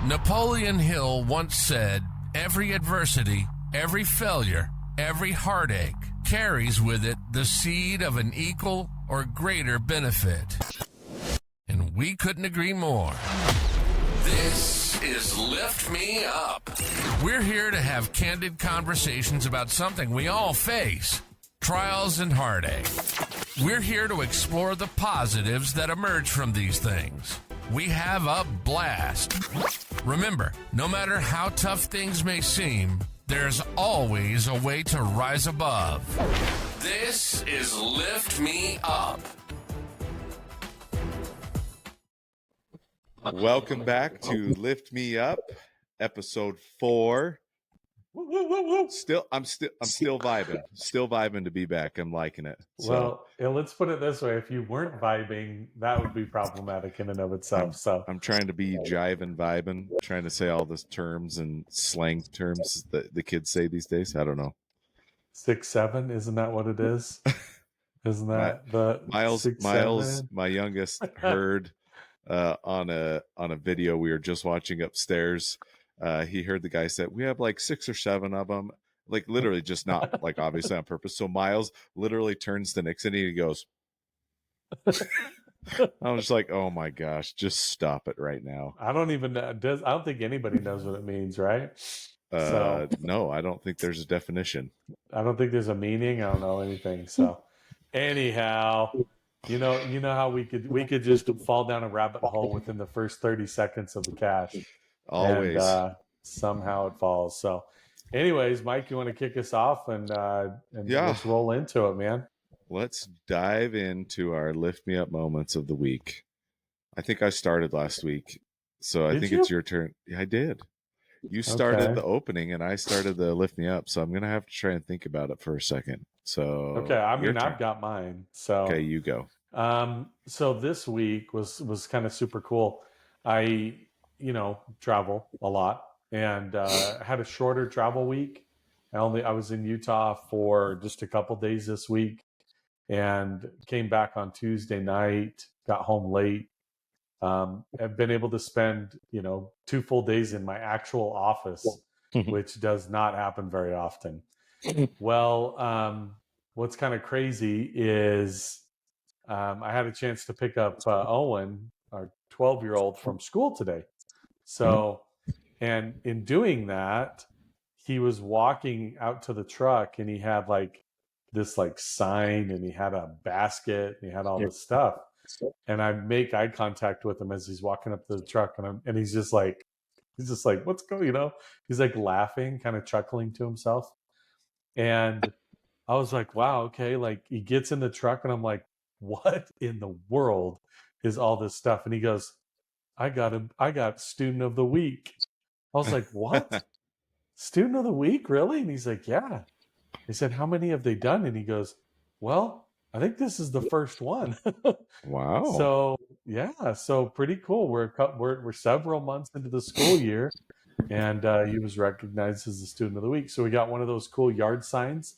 Napoleon Hill once said, "Every adversity, every failure, every heartache carries with it the seed of an equal or greater benefit." And we couldn't agree more. This is Lift Me Up. We're here to have candid conversations about something we all face, trials and heartache. We're here to explore the positives that emerge from these things. We have a blast. Remember, no matter how tough things may seem, there's always a way to rise above. This is Lift Me Up. Welcome back to Lift Me Up, episode 4. I'm still vibing to be back. I'm liking it. So, well, let's put it this way: if you weren't vibing, that would be problematic in and of itself. I'm trying to be jiving, vibing, trying to say all the terms and slang terms that the kids say these days. I don't know. 6'7", isn't that what it is? Isn't that the Miles? 6'7"? My youngest, heard on a video we were just watching upstairs. He heard the guy say, "We have like 6 or 7 of them." Like literally, just not like obviously on purpose. So Miles literally turns to Nixon and he goes, I was just like, "Oh my gosh, just stop it right now." I don't even know. I don't think anybody knows what it means, right? So No, I don't think there's a definition. I don't think there's a meaning. I don't know anything. So anyhow, you know how we could just fall down a rabbit hole within the first 30 seconds of the cache. Always. And somehow it falls. So anyways, Mike, you want to kick us off and Yeah. Let's roll into it, man. Let's dive into our Lift Me Up moments of the week. I think I started last week, so I think it's your turn. Yeah, I did. You started the opening and I started the Lift Me Up, so I'm going to have to try and think about it for a second. So okay, I mean, I've got mine. So okay, you go. So this week was kind of super cool. I travel a lot and had a shorter travel week. I was in Utah for just a couple days this week and came back on Tuesday night, got home late. I've been able to spend 2 full days in my actual office, which does not happen very often. Well, what's kind of crazy is I had a chance to pick up Owen, our 12-year-old, from school today. So, and in doing that, he was walking out to the truck and he had like this like sign and he had a basket and he had all this stuff. And I make eye contact with him as he's walking up to the truck and he's just like, what's going, he's like laughing, kind of chuckling to himself. And I was like, wow, okay. Like he gets in the truck and I'm like, what in the world is all this stuff? And he goes, I got student of the week. I was like, what? Student of the week? Really? And he's like, yeah. He said, how many have they done? And he goes, well, I think this is the first one. Wow. So yeah, so pretty cool. We're several months into the school year, and he was recognized as the student of the week. So we got one of those cool yard signs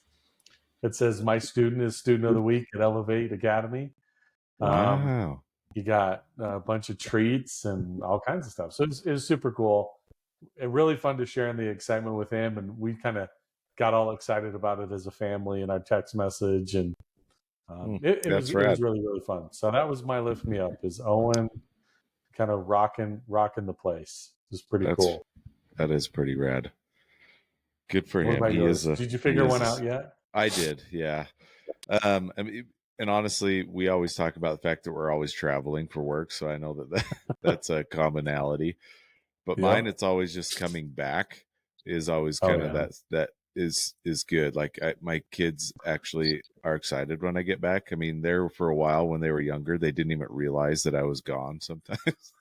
that says, "My student is student of the week at Elevate Academy." Wow. You got a bunch of treats and all kinds of stuff. So it was super cool. And really fun to share in the excitement with him. And we kind of got all excited about it as a family in our text message. And it was really, really fun. So that was my Lift Me Up, is Owen kind of rocking the place. It was pretty cool. That is pretty rad. Good for him. Did you figure one out yet? I did, yeah. I mean, and honestly, we always talk about the fact that we're always traveling for work, so I know that's a commonality. But mine, it's always just coming back is always kind of that is good. Like my kids actually are excited when I get back. I mean, there for a while when they were younger, they didn't even realize that I was gone sometimes.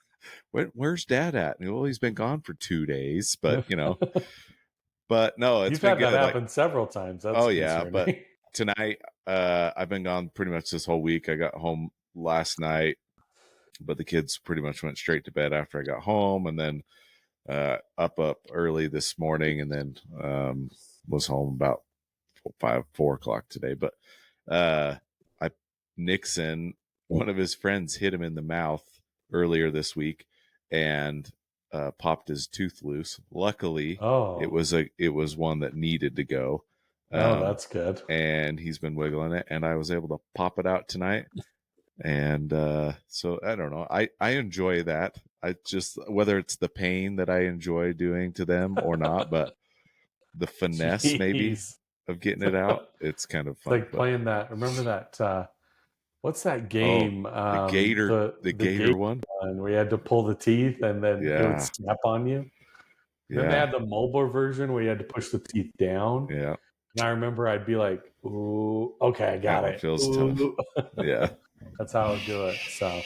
Where's Dad at? And, well, he's been gone for 2 days, but but no, it's been good. That happen several times. That's yeah, but tonight I've been gone pretty much this whole week. I got home last night, but the kids pretty much went straight to bed after I got home, and then up early this morning, and then was home about 4 o'clock today. But Nixon, one of his friends, hit him in the mouth earlier this week, and popped his tooth loose. Luckily, it was one that needed to go. That's good. And he's been wiggling it, and I was able to pop it out tonight. And so I don't know. I enjoy that. I just, whether it's the pain that I enjoy doing to them or not, but the finesse maybe of getting it out, it's kind of fun. It's like playing that. Remember that? What's that game? The gator one, where you had to pull the teeth and then it would snap on you. Yeah. Then they had the mobile version where you had to push the teeth down. Yeah. And I remember I'd be like, "Ooh, okay, I got it." Feels tough. Yeah. That's how I would do it. So,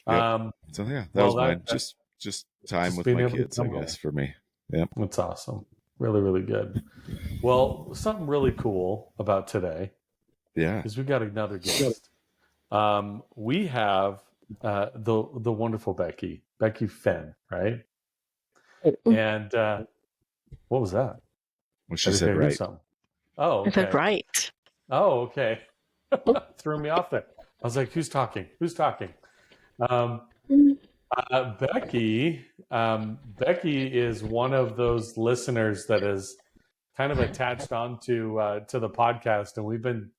yep. So yeah, that was mine. Just time with my kids, I guess, for me. Yeah. That's awesome. Really, really good. Well, something really cool about today. Yeah. Is we got another guest. We have the wonderful Becky Fenn, right? And what was that? Well, she said right. Oh, okay. I said right. Oh, okay. Threw me off there. I was like, who's talking? Becky is one of those listeners that is kind of attached onto to the podcast, and we've been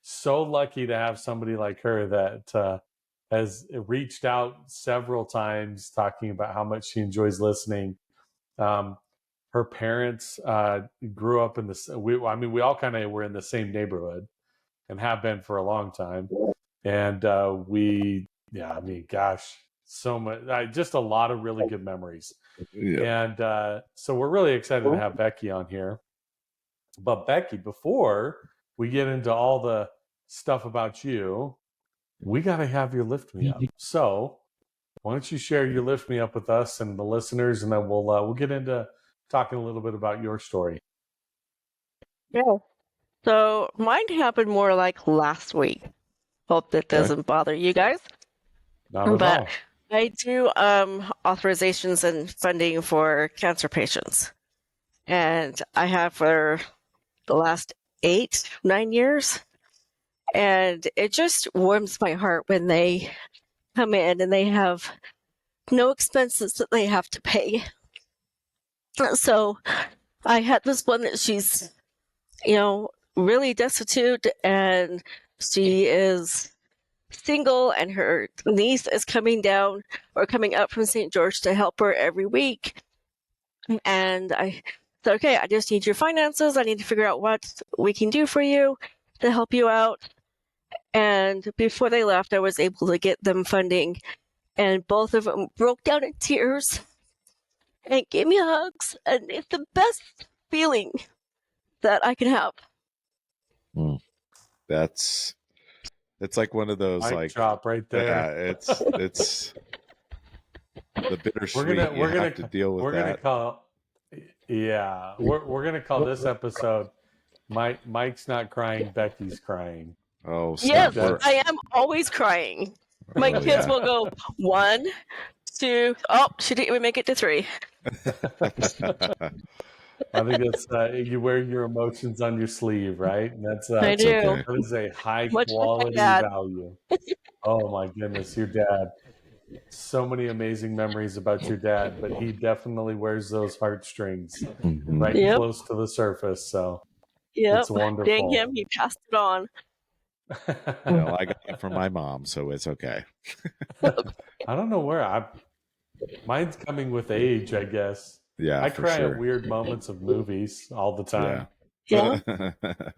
so lucky to have somebody like her that has reached out several times talking about how much she enjoys listening. Her parents grew up in we all kind of were in the same neighborhood and have been for a long time. And gosh, so much, just a lot of really good memories. Yeah. And so we're really excited to have Becky on here. But Becky, before we get into all the stuff about you, we got to have your Lift Me Up. So why don't you share your Lift Me Up with us and the listeners, and then we'll get into talking a little bit about your story. Yeah. So mine happened more like last week. Hope that doesn't bother you guys. Not at all. I do authorizations and funding for cancer patients. And I have for the last 8-9 years. And it just warms my heart when they come in and they have no expenses that they have to pay. So I had this one that she's, really destitute, and she is single, and her niece is coming up from St. George to help her every week. And I said, okay, I just need your finances. I need to figure out what we can do for you to help you out. And before they left, I was able to get them funding, and both of them broke down in tears and gave me hugs. And it's the best feeling that I can have. It's like one of those mic drop right there. Yeah, it's the bittersweet. We're gonna have to deal with that. We're gonna call this episode Mike's not crying, Becky's crying. Oh, yes, I am always crying. My kids will go 1, 2. Oh, she didn't even make it to 3. I think that's you wear your emotions on your sleeve, right? And that's I do. Okay. That is a high quality value. Oh my goodness, your dad. So many amazing memories about your dad, but he definitely wears those heartstrings right close to the surface. So it's wonderful. Dang him, he passed it on. Well, I got it from my mom, so it's okay. I don't know where mine's coming with age, I guess. Yeah, I cry at weird moments of movies all the time. Yeah.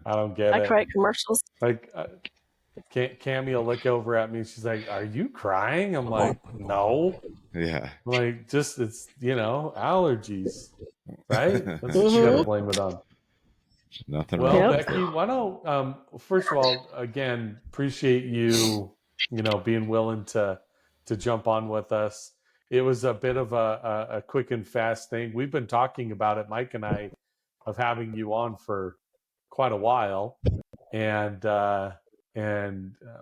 I don't get it. I cry at commercials. Like, Cammie will look over at me. She's like, "Are you crying?" I'm like, "No." Yeah. I'm like, just it's allergies, right? That's what you gotta blame it on. Nothing wrong. Well, Becky, why don't first of all, again, appreciate you, being willing to jump on with us. It was a bit of a quick and fast thing. We've been talking about it, Mike and I, of having you on for quite a while, and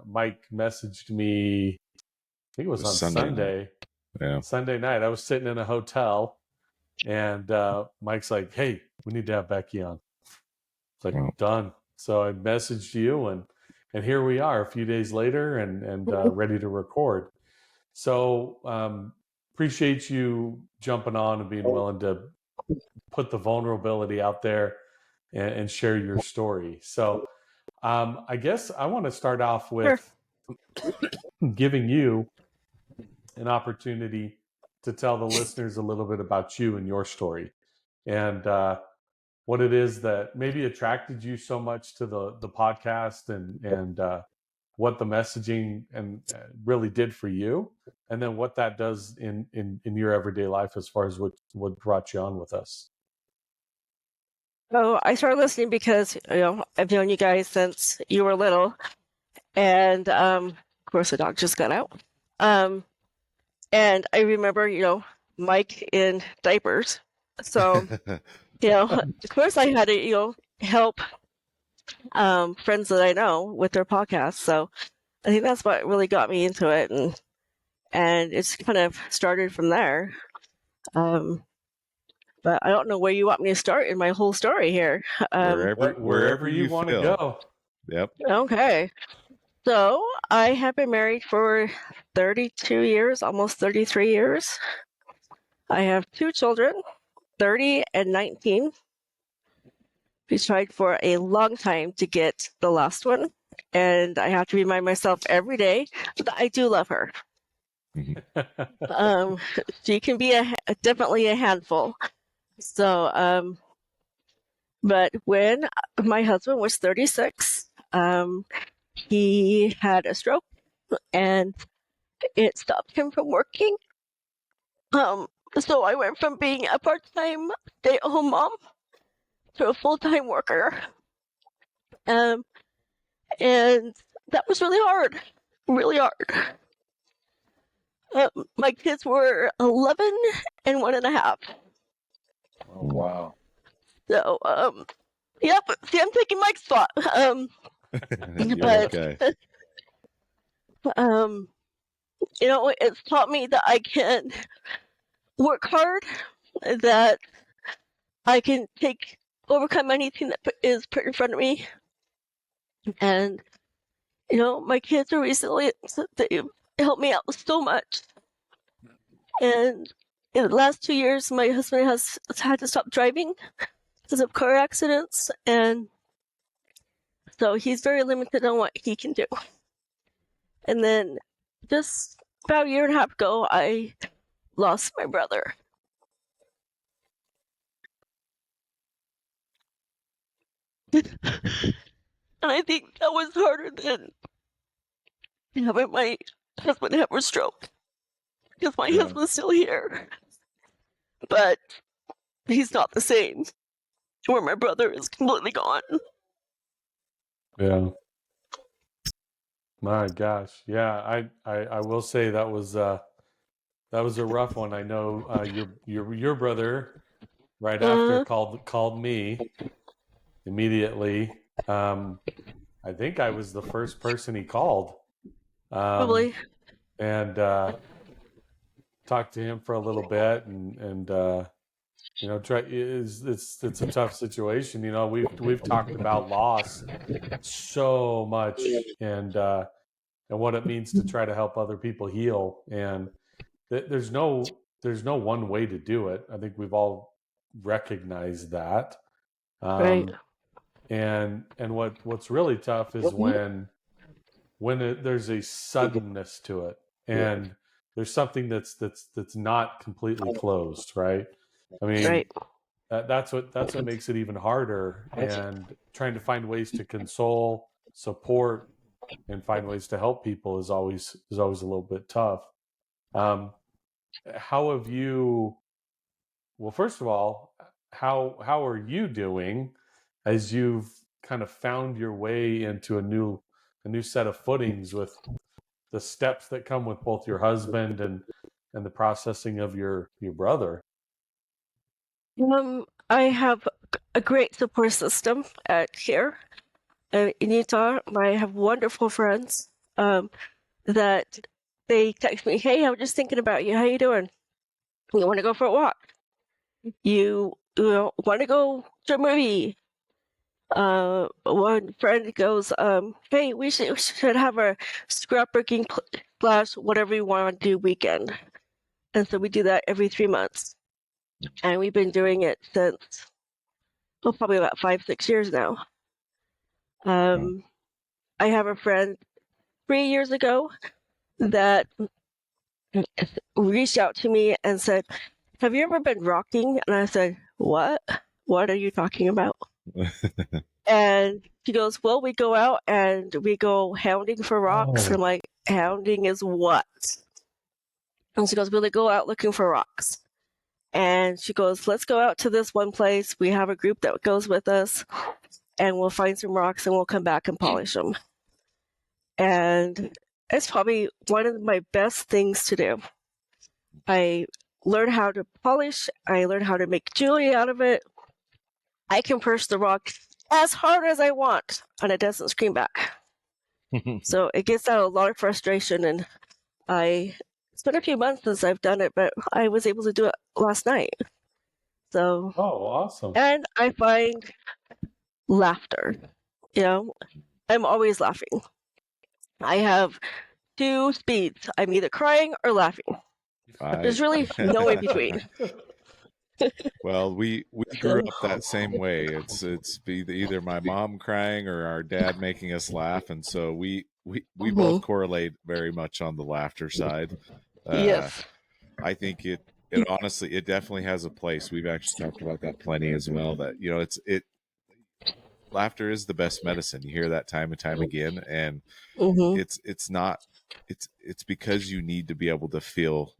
Mike messaged me. I think it was on Sunday. Yeah. Sunday night. I was sitting in a hotel, and Mike's like, "Hey, we need to have Becky on." It's like, done. So I messaged you, and here we are a few days later, and ready to record. So appreciate you jumping on and being willing to put the vulnerability out there and share your story. So I guess I want to start off with giving you an opportunity to tell the listeners a little bit about you and your story, and what it is that maybe attracted you so much to the podcast, and what the messaging and really did for you, and then what that does in your everyday life as far as what brought you on with us. So I started listening because I've known you guys since you were little, and of course the dog just got out. And I remember Mike in diapers. So of course I had to help friends that I know with their podcasts. So I think that's what really got me into it, and it's kind of started from there. But I don't know where you want me to start in my whole story here. Wherever you want to go. Yep. Okay. So I have been married for 32 years, almost 33 years. I have 2 children, 30 and 19. We tried for a long time to get the last one, and I have to remind myself every day that I do love her. She can be definitely a handful. So, but when my husband was 36, he had a stroke, and it stopped him from working. So I went from being a part-time stay-at-home mom to a full-time worker. And that was really hard. My kids were 11 and 1.5. Oh, wow. So, yep. See, I'm taking Mike's spot. But okay. It's taught me that I can work hard, that I can overcome anything that is put in front of me. And, my kids are resilient. So they've helped me out so much. And in the last 2 years, my husband has had to stop driving because of car accidents. And so he's very limited on what he can do. And then just about a year and a half ago, I lost my brother. And I think that was harder than having my husband have a stroke, because my husband's still here, but he's not the same, where my brother is completely gone. Yeah. My gosh. Yeah, I will say that was a rough one. I know your brother right after called me immediately. I think I was the first person he called. Probably. And talked to him for a little bit, and it's a tough situation. We've talked about loss so much, and what it means to try to help other people heal. And there's no one way to do it. I think we've all recognized that. Right. And what's really tough is when there's a suddenness to it, and there's something that's not completely closed, right? I mean, Right. That's what makes it even harder. And trying to find ways to console, support, and find ways to help people is always a little bit tough. How have you? Well, first of all, how are you doing as you've kind of found your way into a new set of footings with the steps that come with both your husband and the processing of your brother? I have a great support system here in Utah. I have wonderful friends that they text me, "Hey, I'm just thinking about you. How you doing? You want to go for a walk? You want to go to a movie?" One friend goes, "Hey, we should have a scrapbooking / whatever you want to do weekend." And so we do that every 3 months. And we've been doing it since, probably about 5-6 years now. I have a friend 3 years ago that reached out to me and said, "Have you ever been rocking?" And I said, "What? What are you talking about?" And she goes, "Well, we go out and we go hounding for rocks." And I'm like, "Hounding is what?" And she goes, "Well, they go out looking for rocks." And she goes, "Let's go out to this one place. We have a group that goes with us, and we'll find some rocks and we'll come back and polish them." And it's probably one of my best things to do. I learned how to polish. I learned how to make jewelry out of it. I can push the rock as hard as I want, and it doesn't scream back. So it gets out a lot of frustration. And it's been a few months since I've done it, but I was able to do it last night. So, awesome. and I find laughter. I'm always laughing. I have 2 speeds. I'm either crying or laughing. There's really no in between. Well, we grew up that same way. It's either my mom crying or our dad making us laugh, and so we both correlate very much on the laughter side. Yes. I think it honestly, it definitely has a place. We've actually talked about that plenty as well. That laughter is the best medicine. You hear that time and time again, and it's because you need to be able to feel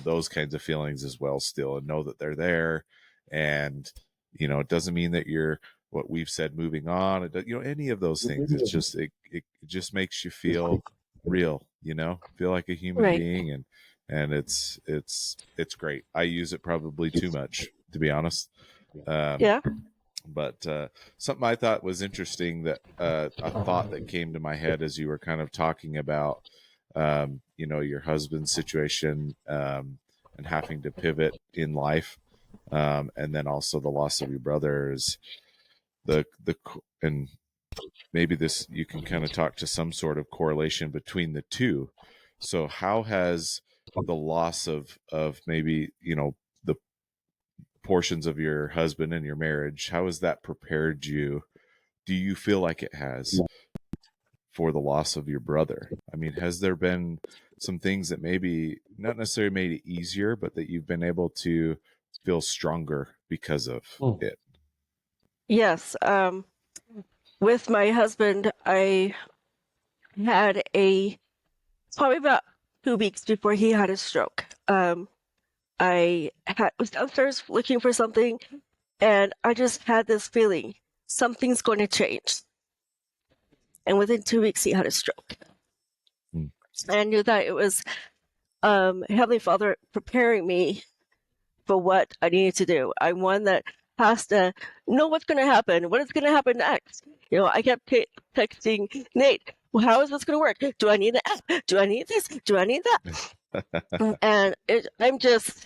those kinds of feelings as well still, and know that they're there. And it doesn't mean that you're, what we've said, moving on, any of those things. It's just it just makes you feel real, feel like a human being. And it's great. I use it probably too much, to be honest. Yeah. But something I thought was interesting, that a thought that came to my head as you were kind of talking about your husband's situation, and having to pivot in life, and then also the loss of your brothers, and maybe this, you can kind of talk to some sort of correlation between the two. So how has the loss of maybe the portions of your husband and your marriage, how has that prepared you? Do you feel like it has, for the loss of your brother? I mean, has there been some things that maybe not necessarily made it easier, but that you've been able to feel stronger because of it? Yes. With my husband, I had probably about 2 weeks before he had a stroke. I was downstairs looking for something, and I just had this feeling something's going to change. And within 2 weeks, he had a stroke. And I knew that it was Heavenly Father preparing me for what I needed to do. I'm one that has to know what's going to happen, what is going to happen next. I kept texting Nate, "Well, how is this going to work? Do I need an app? Do I need this? Do I need that?" And I'm just,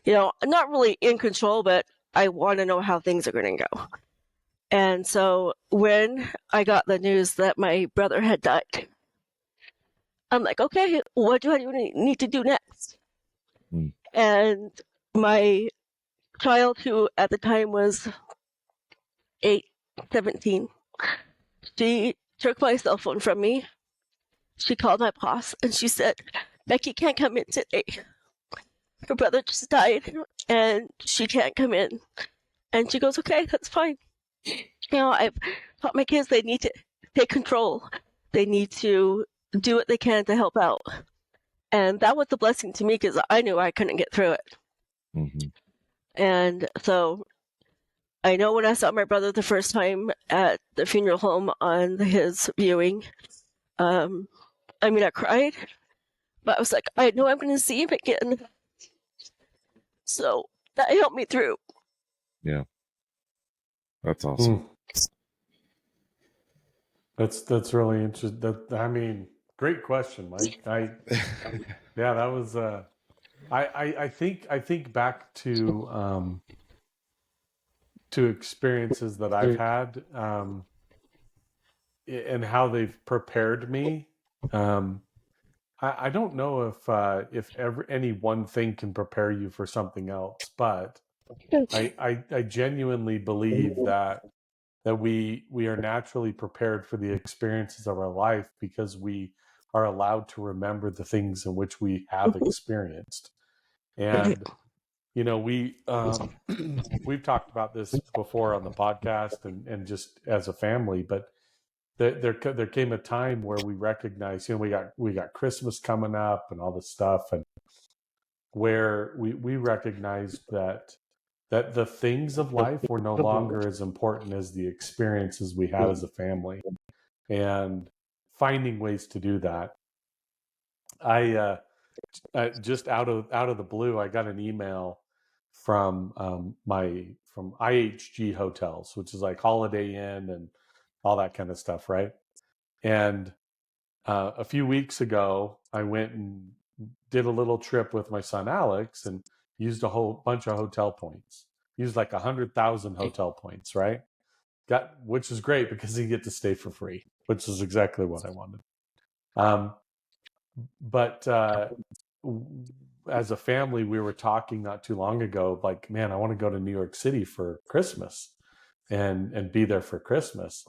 not really in control, but I want to know how things are going to go. And so when I got the news that my brother had died, I'm like, okay, what do I need to do next? And my child, who at the time was 17, she took my cell phone from me. She called my boss and she said, "Becky can't come in today. Her brother just died and she can't come in." And she goes, "Okay, that's fine." I've taught my kids they need to take control. They need to do what they can to help out. And that was a blessing to me, because I knew I couldn't get through it. And so I know when I saw my brother the first time at the funeral home on his viewing, I cried, but I was like, I know I'm going to see him again. So that helped me through. Yeah. That's awesome. That's really interesting. Great question, Mike. Yeah, that was I think back to experiences that I've had, and how they've prepared me. I don't know if any one thing can prepare you for something else, but I genuinely believe that we are naturally prepared for the experiences of our life because we are allowed to remember the things in which we have experienced. And we've talked about this before on the podcast and just as a family, but there came a time where we recognized, we got Christmas coming up and all this stuff, and where we recognized that the things of life were no longer as important as the experiences we had as a family, and finding ways to do that. I just out of the blue, I got an email from from IHG Hotels, which is like Holiday Inn and all that kind of stuff, right? And a few weeks ago, I went and did a little trip with my son Alex and used a whole bunch of hotel points. Used like 100,000 hotel points, right? Which is great because you get to stay for free, which is exactly what I wanted. But as a family, we were talking not too long ago, like, man, I want to go to New York City for Christmas and be there for Christmas.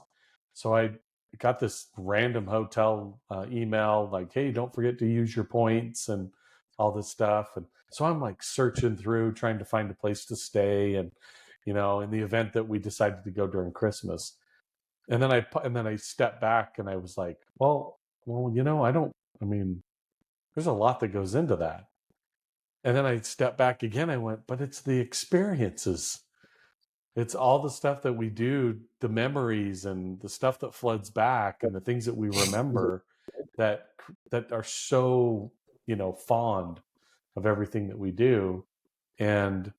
So I got this random hotel email like, hey, don't forget to use your points and all this stuff. And so I'm like searching through, trying to find a place to stay. And, in the event that we decided to go during Christmas. And then I stepped back and I was like, well, there's a lot that goes into that. And then I stepped back again. I went, but it's the experiences. It's all the stuff that we do, the memories and the stuff that floods back and the things that we remember that are so, fond of everything that we do. And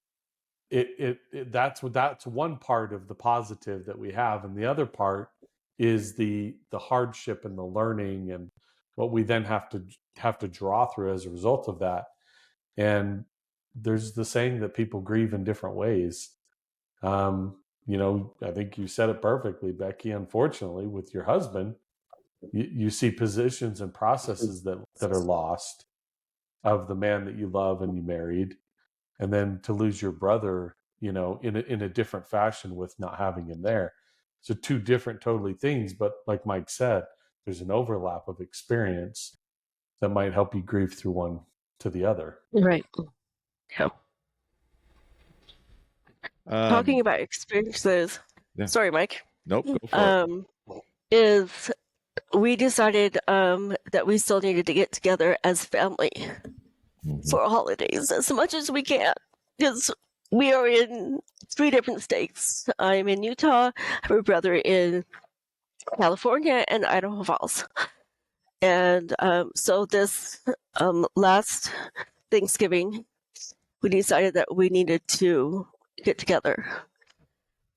that's one part of the positive that we have. And the other part is the hardship and the learning and what we then have to draw through as a result of that. And there's the saying that people grieve in different ways. I think you said it perfectly, Becky. Unfortunately, with your husband, you see positions and processes that are lost of the man that you love and you married, and then to lose your brother, in a different fashion with not having him there. So two different totally things, but like Mike said, there's an overlap of experience that might help you grieve through one to the other. Right. Yeah. Talking about experiences. Yeah. Sorry, Mike. Nope, go for it. Is we decided that we still needed to get together as family for holidays as much as we can, because we are in 3 different states. I'm in Utah, I have a brother in California, and Idaho Falls. And so this last Thanksgiving, we decided that we needed to get together.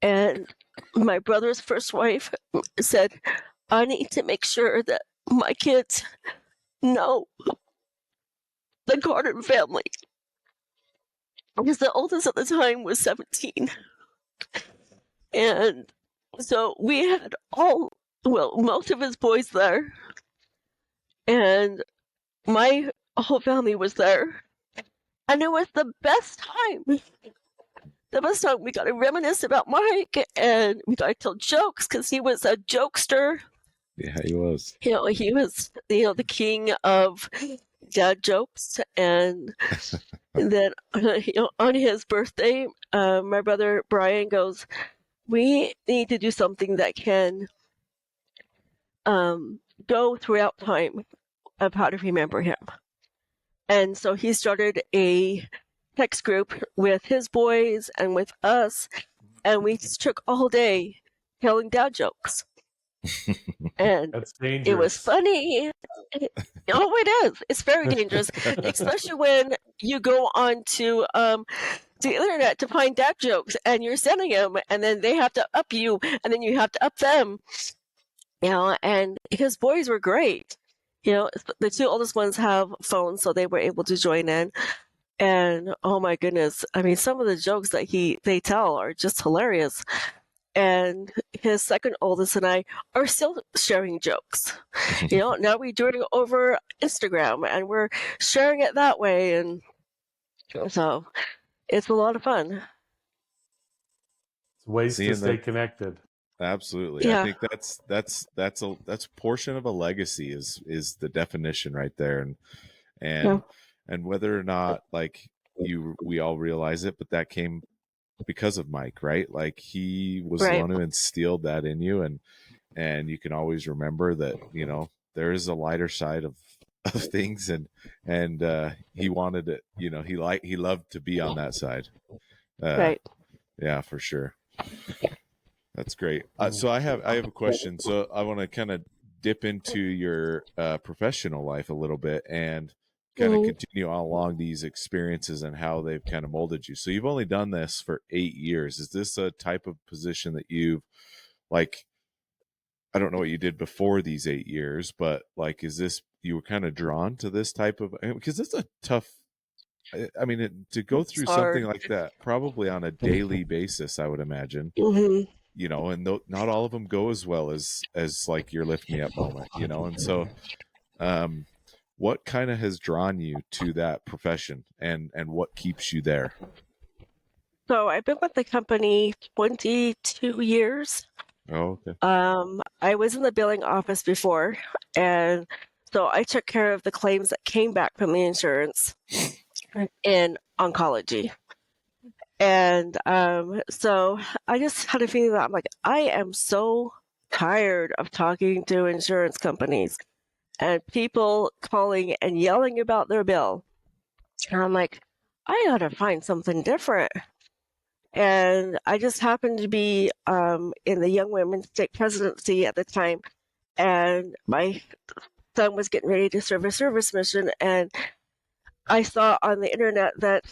And my brother's first wife said, I need to make sure that my kids know the Gordon family. Because the oldest at the time was 17. And so we had most of his boys there. And my whole family was there. And it was the best time. The best time. We got to reminisce about Mike, and we got to tell jokes because he was a jokester. Yeah, he was. He was, the king of dad jokes. And then, on his birthday, my brother Brian goes, we need to do something that can go throughout time of how to remember him. And so he started a text group with his boys and with us, and we just took all day telling dad jokes. And That's dangerous. It was funny. It is. It's very dangerous, especially when you go on to the internet to find dad jokes, and you're sending them, and then they have to up you, and then you have to up them. And his boys were great. The 2 oldest ones have phones, so they were able to join in. And oh my goodness, I mean, some of the jokes that they tell are just hilarious. and his second oldest and I are still sharing jokes. Now we're doing it over Instagram and we're sharing it that way, and so it's a lot of fun. It's ways to Seeing stay the connected. absolutely, I Yeah, think that's a portion of a legacy is the definition right there, yeah, and whether or not like we all realize it, but that came because of Mike, right? Like he was the right, one who instilled that in you, and you can always remember that there is a lighter side of things, and he wanted it. He loved to be on that side. Uh, right. yeah, for sure. That's great. Mm. So I have a question. So I want to kind of dip into your professional life a little bit and kind of Mhm. continue on along these experiences and how they've kind of molded you. So you've only done this for 8 years. Is this a type of position that you've like? I don't know what you did before these 8 years, but like, is this you were kind of drawn to this type of because it's a tough. I mean, to go It's through something hard. like that probably on a daily basis, I would imagine. Hmm. And not all of them go as well as like your lift me up moment, and so um what kind of has drawn you to that profession and what keeps you there? So I've been with the company 22 years. Oh, okay. I was in the billing office before, and so I took care of the claims that came back from the insurance in oncology. And so I just had a feeling that I'm like, I am so tired of talking to insurance companies and people calling and yelling about their bill. And I'm like, I gotta find something different. And I just happened to be in the Young Women's State Presidency at the time, and my son was getting ready to serve a service mission, and I saw on the internet that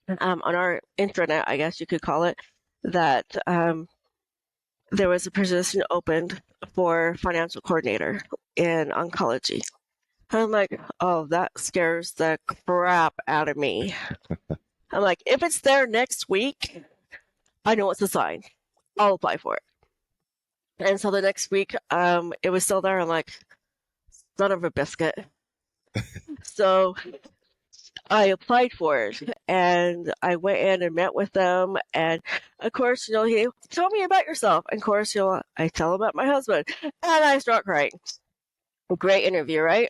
on our intranet, I guess you could call it, that there was a position opened for financial coordinator in oncology. I'm like, oh, that scares the crap out of me. I'm like, if it's there next week, I know it's a sign. I'll apply for it. And so the next week, it was still there. I'm like, son of a biscuit. So I applied for it, and I went in and met with them. And of course, he tell me about yourself. And of course, I tell him about my husband, and I start crying. Great interview, right?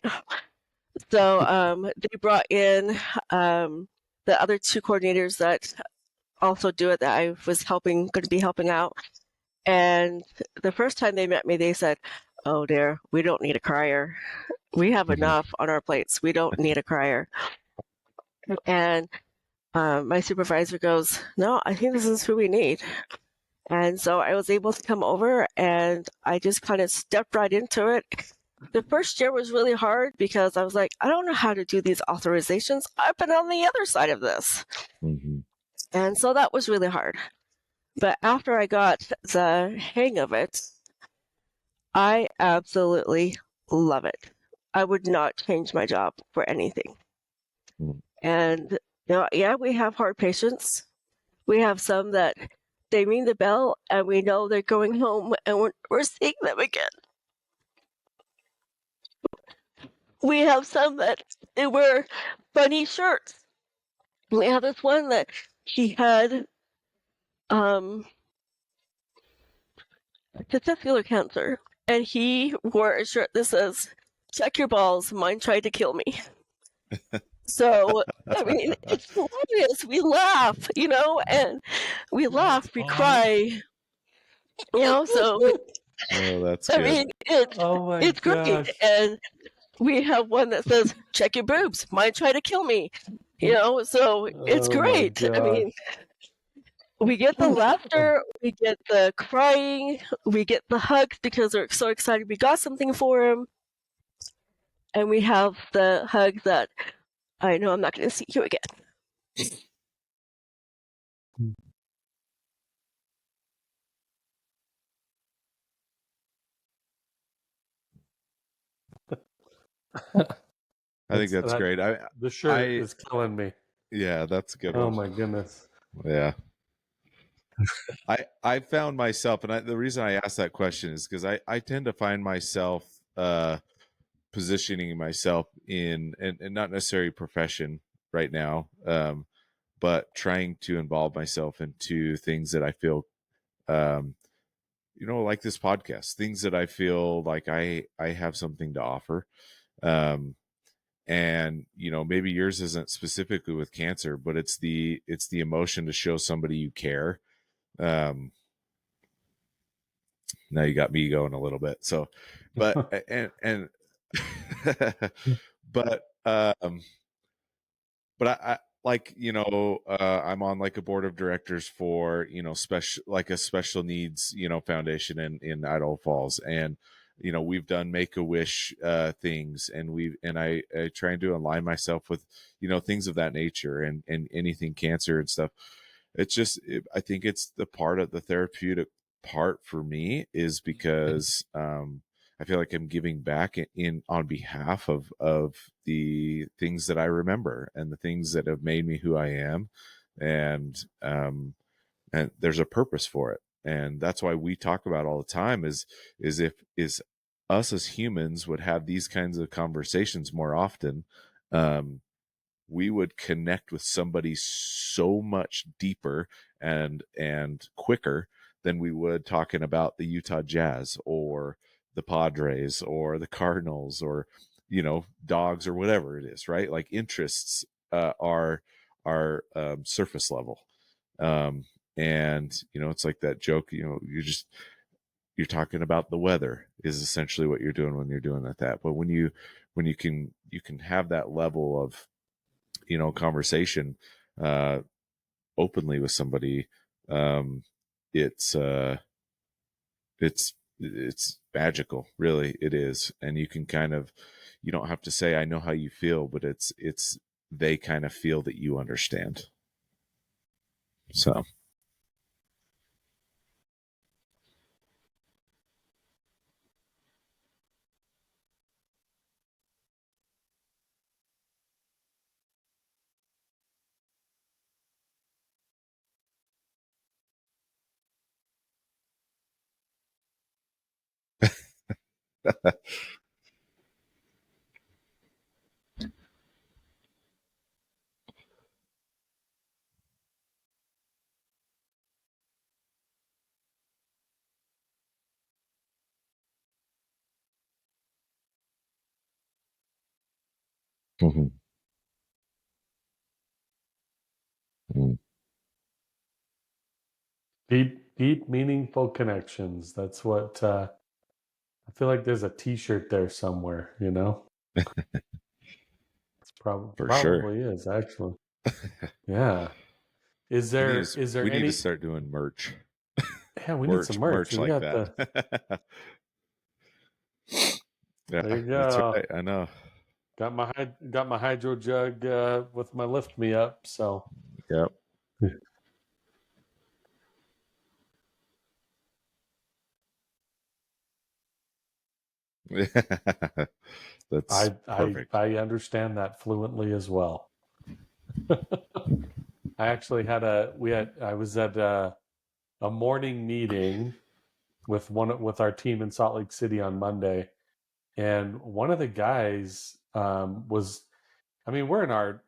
So they brought in the other two coordinators that also do it that I was going to be helping out. And the first time they met me, they said, "Oh dear, we don't need a crier. We have enough on our plates. We don't need a crier." And my supervisor goes, "No, I think this is who we need." And so I was able to come over, and I just kind of stepped right into it. The first year was really hard because I was like, I don't know how to do these authorizations. I've been on the other side of this. Mm-hmm. And so that was really hard. But after I got the hang of it, I absolutely love it. I would not change my job for anything. Mm-hmm. And yeah, we have hard patients. We have some that they ring the bell and we know they're going home and we're seeing them again. We have some that they wear funny shirts. We have this one that he had testicular cancer, and he wore a shirt that says, "Check your balls, mine tried to kill me." So, I mean, it's hilarious. We laugh, and we laugh, we cry, so, Oh, that's I good. mean, Oh my it's great. gosh. And we have one that says, "Check your boobs, mine tried to kill me," so it's Oh my great. I mean, gosh. we get the laughter, we get the crying, we get the hugs because we're so excited we got something for him. And we have the hug that I know I'm not going to see you again. I think that's great. The shirt I is killing me. yeah, that's a good Oh one. my goodness. Yeah. I found myself, and the reason I asked that question is because I tend to find myself positioning myself in, and not necessarily profession right now, but trying to involve myself into things that I feel, um, like this podcast, things that I feel like I have something to offer. Um, and maybe yours isn't specifically with cancer, but it's the emotion to show somebody you care. Um, Now you got me going a little bit. So, but and but I like I'm on like a board of directors for special, like a special needs foundation in Idaho Falls, and we've done Make-A-Wish things, and I try to align myself with things of that nature, and anything cancer and stuff. I think it's the part of the therapeutic part for me is because I feel like I'm giving back in on behalf of the things that I remember and the things that have made me who I am, and there's a purpose for it, and that's why we talk about all the time is us as humans would have these kinds of conversations more often. We would connect with somebody so much deeper and quicker than we would talking about the Utah Jazz or the Padres or the Cardinals or dogs or whatever it is, right? Like interests are surface level. And it's like that joke, you're talking about the weather is essentially what you're doing when you're doing that. But when you can have that level of conversation uh openly with somebody, um it's it's magical, really it is. And you don't have to say I know how you feel, but it's they kind of feel that you understand. So mhm, mhm. Deep, meaningful connections. That's what I feel like. There's a T-shirt there somewhere. It's For sure. probably is actually. Yeah. Is we there need to is there we need to any? start doing merch. Yeah, we need some merch merch. merch We like got that. the. Yeah, There you that's go. right, I know. Got my hydro jug with my lift me up. So Yep. That's I understand that fluently as well. I actually had a we had I was at a morning meeting with our team in Salt Lake City on Monday, and one of the guys was. I mean, we're in our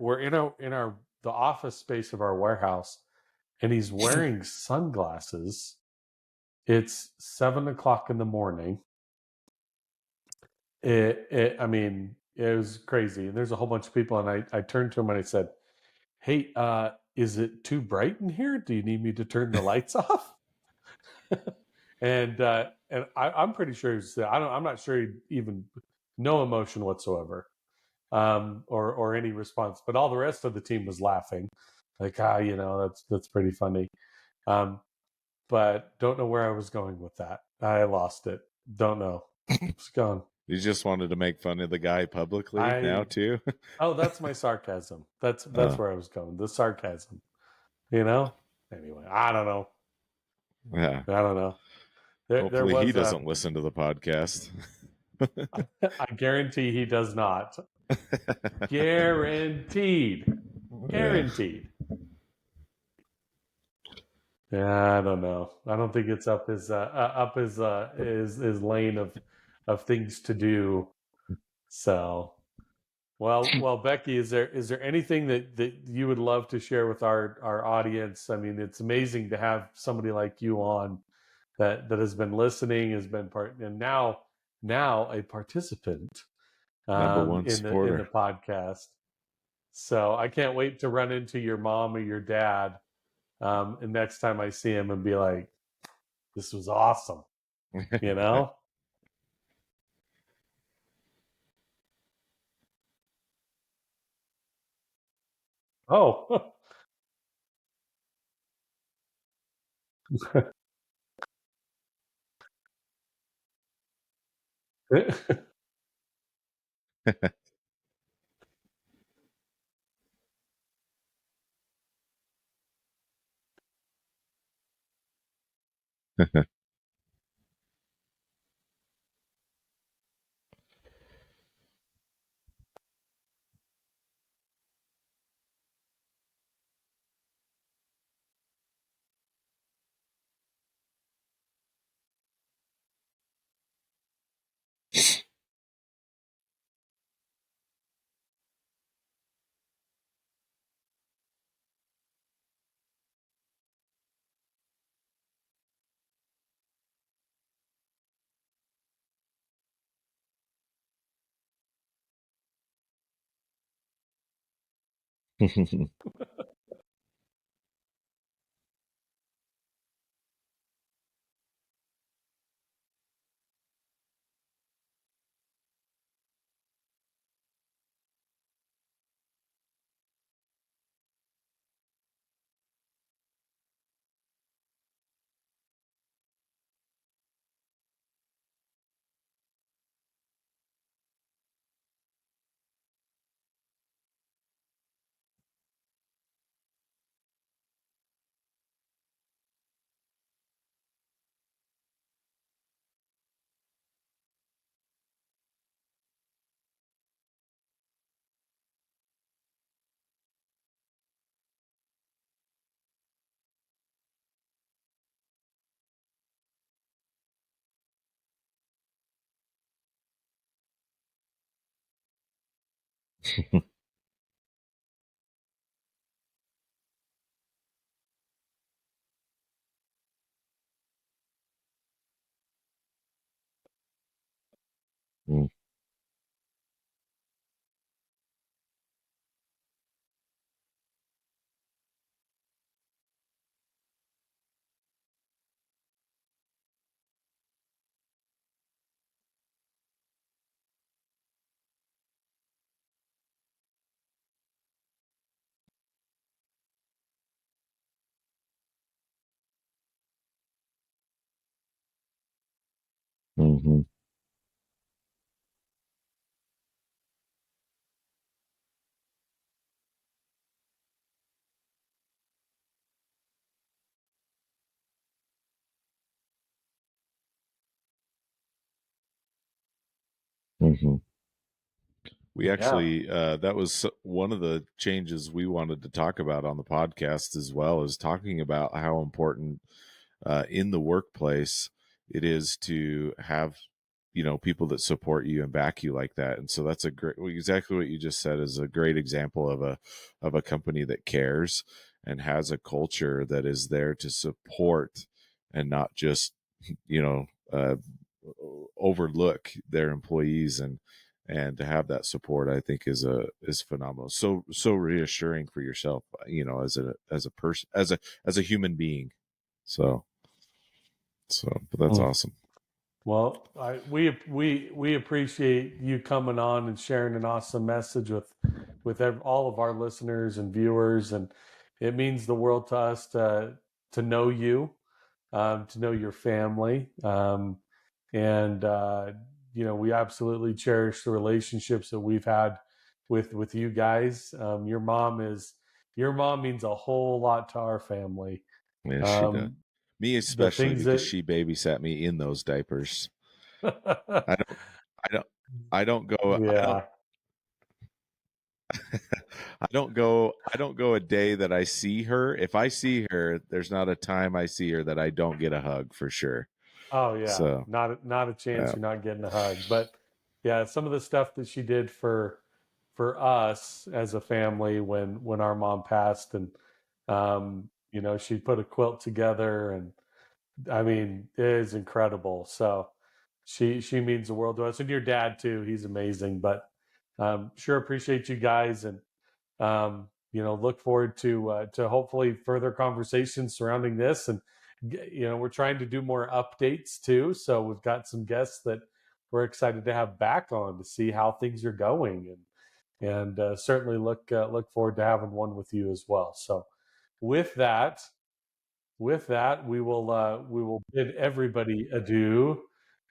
the office space of our warehouse, and he's wearing sunglasses. It's 7 o'clock in the morning. I mean, it was crazy. And there's a whole bunch of people, and I turned to him and I said, "Hey, is it too bright in here? Do you need me to turn the lights off?" I'm pretty sure I'm not sure he even no emotion whatsoever, or any response. But all the rest of the team was laughing, like that's pretty funny. Um, but don't know where I was going with that. I lost it. Don't know. It's gone. You just wanted to make fun of the guy publicly now I too? Oh, that's my sarcasm. That's Oh, where I was going. The sarcasm. You know. Anyway, I don't know. yeah. I don't know. There Hopefully he was a. doesn't listen to the podcast. I guarantee he does not. Guaranteed. Yeah. Guaranteed. Yeah, I don't know. I don't think it's up his lane of things to do. So, well, Becky, is there anything that you would love to share with our audience? I mean, it's amazing to have somebody like you on that has been listening, has been part, and now a participant Number one in the supporter. podcast. So I can't wait to run into your mom or your dad, and next time I see him and be like, "This was awesome," you know? Oh, Mm, mhm, mhm. We yeah. actually, that was one of the changes we wanted to talk about on the podcast as well, is talking about how important in the workplace it is to have, people that support you and back you like that. And so that's a great, exactly what you just said is a great example of a company that cares and has a culture that is there to support and not just, you know, uh, overlook their employees. And to have that support, I think is phenomenal. So reassuring for yourself, as a person, as a human being. So but that's Mm. awesome. Well, we appreciate you coming on and sharing an awesome message with all of our listeners and viewers, and it means the world to us to know you, to know your family, and we absolutely cherish the relationships that we've had with you guys. Your mom means a whole lot to our family. Yeah, she does. Um, Me the especially, things because that she babysat me in those diapers. I don't I don't I don't go I don't yeah. I don't go a day that I see her. If I see her, there's not a time I see her that I don't get a hug for sure. Oh yeah, So not a chance you're not getting a hug. But yeah, some of the stuff that she did for us as a family when our mom passed, and she put a quilt together, and I mean, it is incredible. So she means the world to us, and your dad too. He's amazing. But sure appreciate you guys, and look forward to hopefully further conversations surrounding this. And we're trying to do more updates too. So we've got some guests that we're excited to have back on to see how things are going, and certainly look forward to having one with you as well. So with that, we will bid everybody adieu,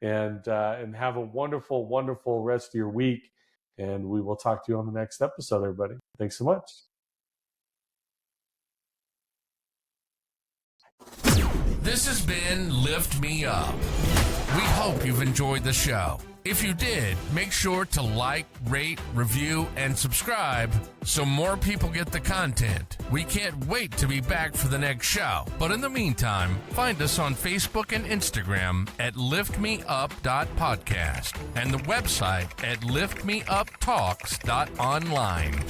and have a wonderful, wonderful rest of your week. And we will talk to you on the next episode, everybody. Thanks so much. This has been Lift Me Up. We hope you've enjoyed the show. If you did, make sure to like, rate, review, and subscribe so more people get the content. We can't wait to be back for the next show. But in the meantime, find us on Facebook and Instagram at liftmeup.podcast and the website at liftmeuptalks.online.